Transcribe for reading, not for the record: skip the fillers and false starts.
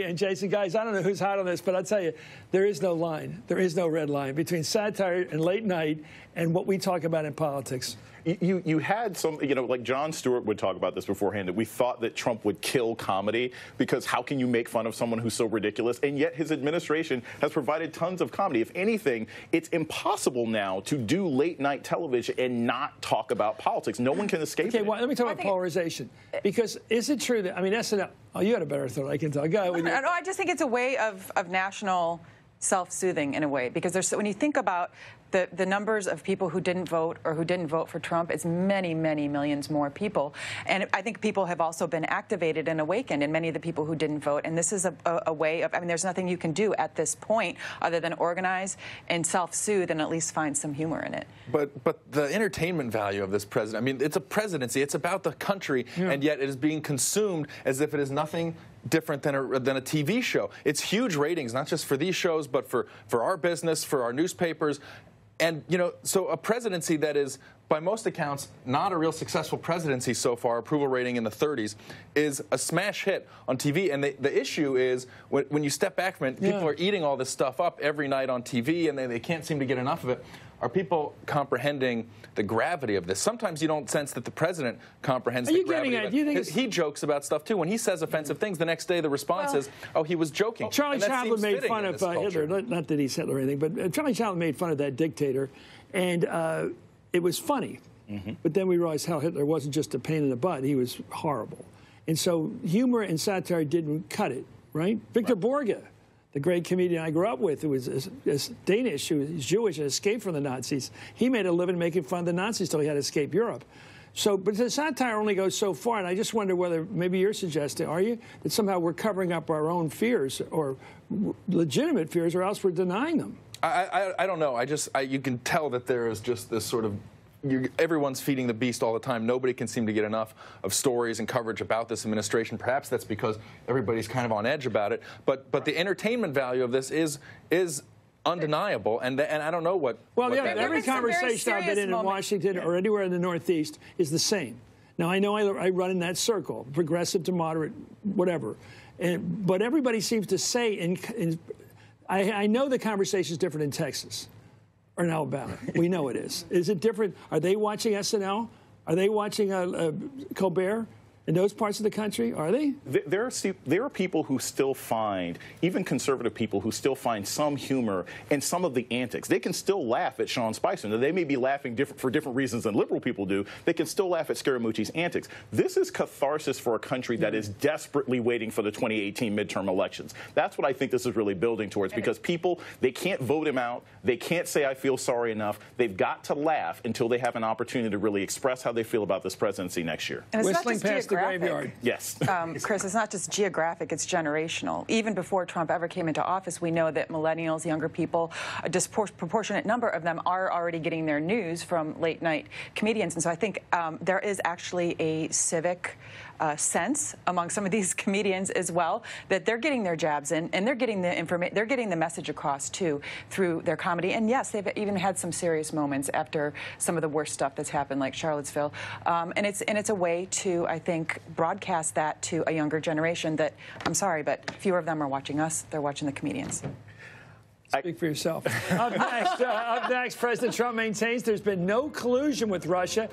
And Jason, guys, I don't know who's hot on this, but I'll tell you, there is no line. There is no red line between satire and late night and what we talk about in politics. You had some, like Jon Stewart would talk about this beforehand, that we thought that Trump would kill comedy because how can you make fun of someone who's so ridiculous? And yet his administration has provided tons of comedy. If anything, it's impossible now to do late night television and not talk about politics. No one can escape it. Okay, well, let me talk about polarization. Because is it true that, I mean, SNL, oh, you had a better thought, I can tell. Go ahead with you. No, I just think it's a way of national self-soothing in a way, because when you think about the numbers of people who didn't vote or who didn't vote for Trump, it's many, many millions more people. And I think people have also been activated and awakened in many of the people who didn't vote. And this is a way of, I mean, there's nothing you can do at this point other than organize and self-soothe and at least find some humor in it. But the entertainment value of this president, I mean, it's a presidency. It's about the country, and yet it is being consumed as if it is nothing different than a TV show. It's huge ratings, not just for these shows, but for our business, for our newspapers. And, so a presidency that is, by most accounts, not a real successful presidency so far, approval rating in the 30s, is a smash hit on TV. And the issue is, when you step back from it, people are eating all this stuff up every night on TV, and they can't seem to get enough of it. Are people comprehending the gravity of this? Sometimes you don't sense that the president comprehends the gravity of it. He jokes about stuff, too. When he says offensive things, the next day the response is, oh, he was joking. Well, Charlie Chaplin made fun of Hitler. Not that he's Hitler or anything, but Charlie Chaplin made fun of that dictator, and it was funny. But then we realized how Hitler wasn't just a pain in the butt. He was horrible. And so humor and satire didn't cut it, right? Victor Borge, the great comedian I grew up with, who was Danish, who was Jewish and escaped from the Nazis. He made a living making fun of the Nazis till he had to escape Europe. So, but the satire only goes so far, and I just wonder whether maybe you're suggesting, are you, that somehow we're covering up our own fears or legitimate fears, or else we're denying them? I don't know. You can tell that there is just this sort of, everyone's feeding the beast all the time. Nobody can seem to get enough of stories and coverage about this administration. Perhaps that's because everybody's kind of on edge about it. But the entertainment value of this is undeniable, and I don't know what. Well, yeah, every conversation I've been in Washington or anywhere in the Northeast is the same. Now I know I run in that circle, progressive to moderate, whatever, but everybody seems to say, I know the conversation is different in Texas or in Alabama. We know it is. Is it different? Are they watching SNL? Are they watching Colbert? In those parts of the country, are they? There are people who still find, even conservative people, who still find some humor in some of the antics. They can still laugh at Sean Spicer. Now, they may be laughing for different reasons than liberal people do. They can still laugh at Scaramucci's antics. This is catharsis for a country that is desperately waiting for the 2018 midterm elections. That's what I think this is really building towards, because people, they can't vote him out. They can't say, I feel sorry enough. They've got to laugh until they have an opportunity to really express how they feel about this presidency next year. And it's Whistling past the graveyard. Yes. Chris, it's not just geographic, it's generational. Even before Trump ever came into office, we know that millennials, younger people, a disproportionate number of them are already getting their news from late night comedians. And so I think there is actually a civic sense among some of these comedians as well, that they're getting their jabs in and they're getting the information, they're getting the message across too through their comedy. And yes, they've even had some serious moments after some of the worst stuff that's happened, like Charlottesville. And it's a way to, I think, broadcast that to a younger generation that, I'm sorry, but fewer of them are watching us, they're watching the comedians. Speak for yourself. Up next, President Trump maintains there's been no collusion with Russia.